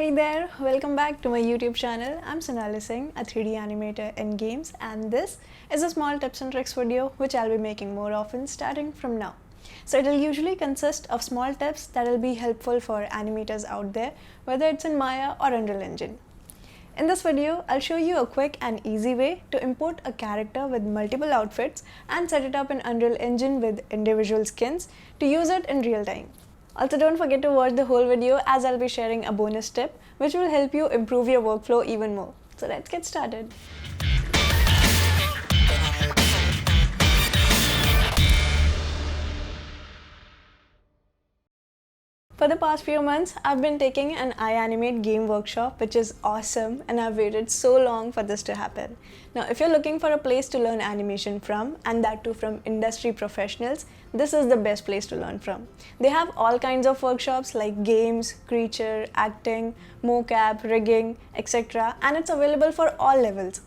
Hey there, welcome back to my YouTube channel. I'm Sonali Singh, a 3D animator in games, and this is a small tips and tricks video which I'll be making more often starting from now. So it'll usually consist of small tips that will be helpful for animators out there, whether it's in Maya or Unreal Engine. In this video, I'll show you a quick and easy way to import a character with multiple outfits and set it up in Unreal Engine with individual skins to use it in real time. Also, don't forget to watch the whole video as I'll be sharing a bonus tip which will help you improve your workflow even more. So let's get started. For the past few months, I've been taking an iAnimate game workshop, which is awesome, and I've waited so long for this to happen. Now, if you're looking for a place to learn animation from, and that too from industry professionals, this is the best place to learn from. They have all kinds of workshops like games, creature, acting, mocap, rigging, etc. and it's available for all levels.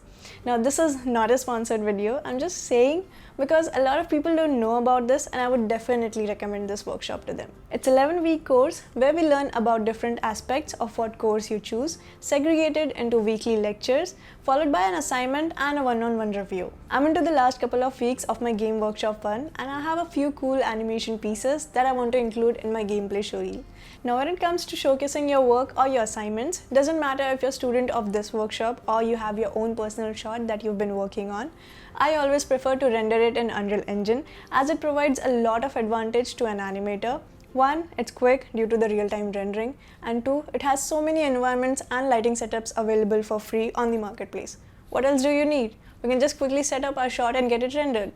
Now, this is not a sponsored video, I'm just saying because a lot of people don't know about this and I would definitely recommend this workshop to them. It's an 11-week course where we learn about different aspects of what course you choose, segregated into weekly lectures, followed by an assignment and a one-on-one review. I'm into the last couple of weeks of my game workshop one and I have a few cool animation pieces that I want to include in my gameplay show reel. Now, when it comes to showcasing your work or your assignments, doesn't matter if you're a student of this workshop or you have your own personal shot that you've been working on, I always prefer to render it in Unreal Engine as it provides a lot of advantage to an animator. One, it's quick due to the real-time rendering, and two, it has so many environments and lighting setups available for free on the marketplace. What else do you need? We can just quickly set up our shot and get it rendered.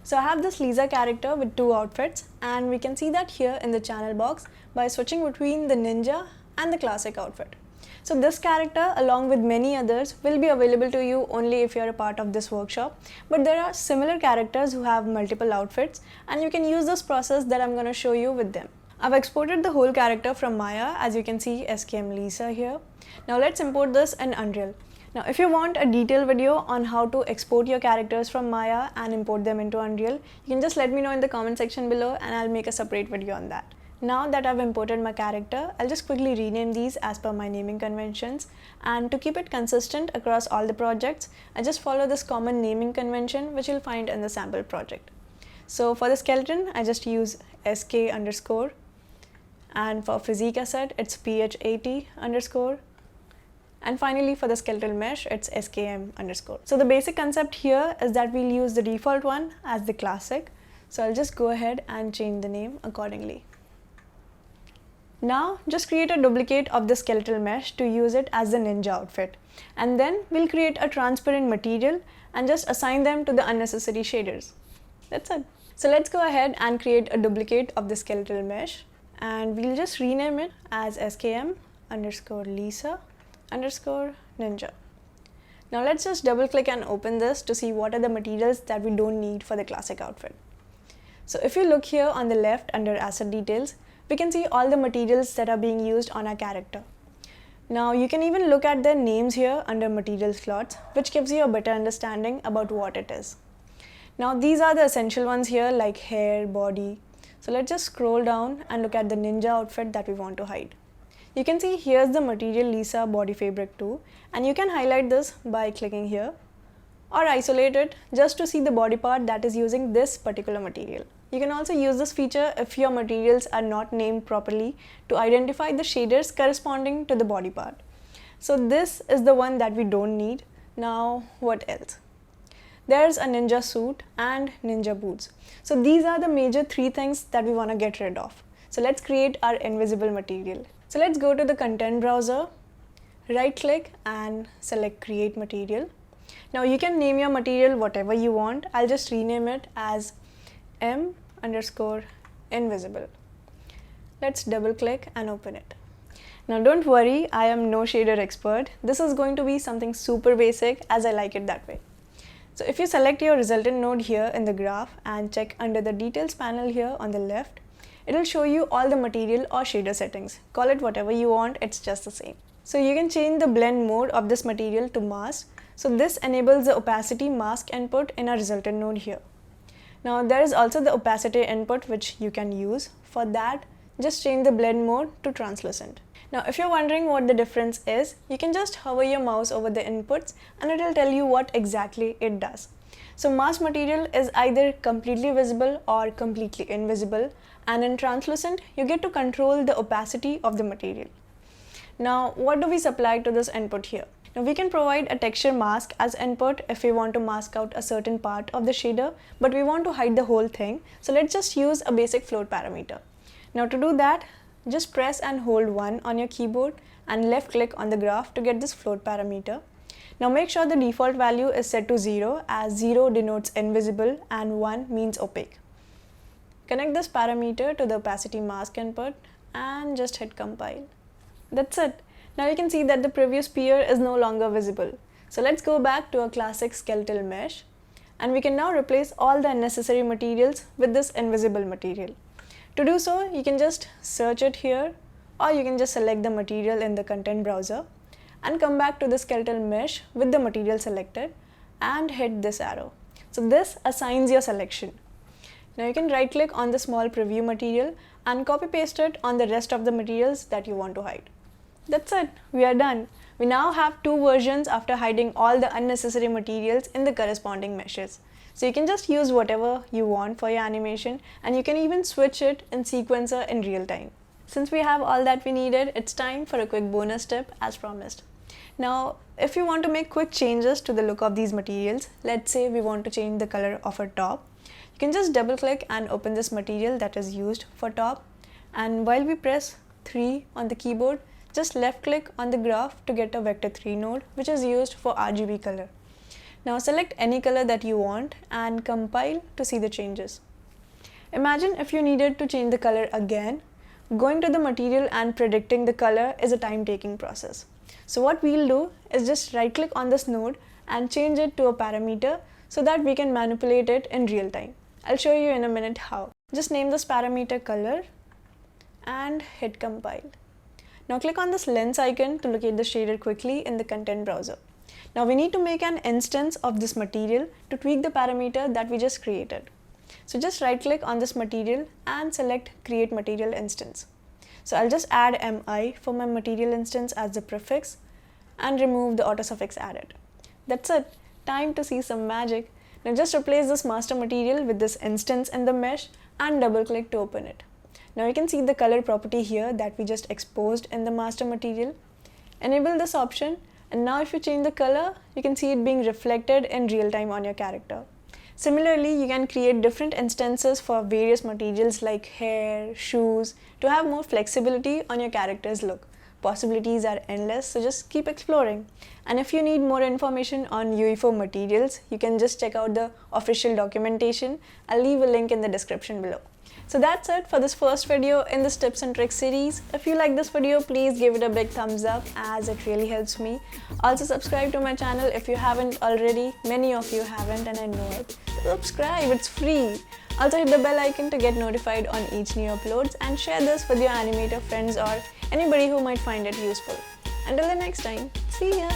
So I have this Lisa character with two outfits, and we can see that here in the channel box by switching between the ninja and the classic outfit. So this character, along with many others, will be available to you only if you're a part of this workshop, but there are similar characters who have multiple outfits and you can use this process that I'm going to show you with them. I've exported the whole character from Maya, as you can see SKM Lisa here. Now let's import this in Unreal. Now if you want a detailed video on how to export your characters from Maya and import them into Unreal, you can just let me know in the comment section below and I'll make a separate video on that. Now that I've imported my character, I'll just quickly rename these as per my naming conventions, and to keep it consistent across all the projects, I just follow this common naming convention which you'll find in the sample project. So for the skeleton, I just use sk underscore, and for physique asset, it's ph80 underscore, and finally for the skeletal mesh, it's skm underscore. So the basic concept here is that we'll use the default one as the classic. So I'll just go ahead and change the name accordingly. Now just create a duplicate of the skeletal mesh to use it as the ninja outfit, and then we'll create a transparent material and just assign them to the unnecessary shaders. That's it. So let's go ahead and create a duplicate of the skeletal mesh, and we'll just rename it as skm underscore Lisa underscore ninja. Now let's just double click and open this to see what are the materials that we don't need for the classic outfit. So if you look here on the left under asset details, we can see all the materials that are being used on our character. Now you can even look at their names here under material slots, which gives you a better understanding about what it is. Now these are the essential ones here like hair, body. So let's just scroll down and look at the ninja outfit that we want to hide. You can see here's the material Lisa body fabric too, and you can highlight this by clicking here or isolate it just to see the body part that is using this particular material. You can also use this feature if your materials are not named properly to identify the shaders corresponding to the body part. So this is the one that we don't need. Now what else? There's a ninja suit and ninja boots. So these are the major three things that we want to get rid of. So let's create our invisible material. So let's go to the content browser, right click and select create material. Now you can name your material whatever you want. I'll just rename it as m underscore invisible. Let's double click and open it. Now don't worry, I am no shader expert. This is going to be something super basic as I like it that way. So if you select your resultant node here in the graph and check under the details panel here on the left, it'll show you all the material or shader settings. Call it whatever you want, it's just the same. So you can change the blend mode of this material to mask. So this enables the opacity mask input in our resultant node here. Now there is also the opacity input which you can use. For that, just change the blend mode to translucent. Now if you're wondering what the difference is, you can just hover your mouse over the inputs and it will tell you what exactly it does. So mask material is either completely visible or completely invisible, and in translucent you get to control the opacity of the material. Now what do we supply to this input here? Now we can provide a texture mask as input if we want to mask out a certain part of the shader, but we want to hide the whole thing. So let's just use a basic float parameter. Now to do that, just press and hold 1 on your keyboard and left click on the graph to get this float parameter. Now make sure the default value is set to 0, as 0 denotes invisible and 1 means opaque. Connect this parameter to the opacity mask input and just hit compile. That's it. Now you can see that the previous sphere is no longer visible. So let's go back to a classic skeletal mesh, and we can now replace all the unnecessary materials with this invisible material. To do so, you can just search it here, or you can just select the material in the content browser and come back to the skeletal mesh with the material selected and hit this arrow. So this assigns your selection. Now you can right click on the small preview material and copy paste it on the rest of the materials that you want to hide. That's it, we are done. We now have 2 versions after hiding all the unnecessary materials in the corresponding meshes. So you can just use whatever you want for your animation, and you can even switch it in sequencer in real time. Since we have all that we needed, it's time for a quick bonus tip as promised. Now, if you want to make quick changes to the look of these materials, let's say we want to change the color of our top, you can just double click and open this material that is used for top, and while we press 3 on the keyboard, just left click on the graph to get a vector 3 node, which is used for RGB color. Now select any color that you want and compile to see the changes. Imagine if you needed to change the color again, going to the material and predicting the color is a time-taking process. So what we'll do is just right click on this node and change it to a parameter so that we can manipulate it in real time. I'll show you in a minute how. Just name this parameter color and hit compile. Now click on this lens icon to locate the shader quickly in the content browser. Now we need to make an instance of this material to tweak the parameter that we just created. So just right click on this material and select create material instance. So I'll just add mi for my material instance as the prefix and remove the auto suffix added. That's it, time to see some magic. Now just replace this master material with this instance in the mesh and double click to open it. Now you can see the color property here that we just exposed in the master material. Enable this option, and now if you change the color, you can see it being reflected in real time on your character. Similarly, you can create different instances for various materials like hair, shoes, to have more flexibility on your character's look. Possibilities are endless, so just keep exploring. And if you need more information on UE4 materials, you can just check out the official documentation. I'll leave a link in the description below. So that's it for this first video in this tips and tricks series. If you like this video, please give it a big thumbs up as it really helps me. Also subscribe to my channel if you haven't already. Many of you haven't and I know it. Subscribe, it's free. Also hit the bell icon to get notified on each new uploads, and share this with your animator friends or anybody who might find it useful. Until the next time, see ya!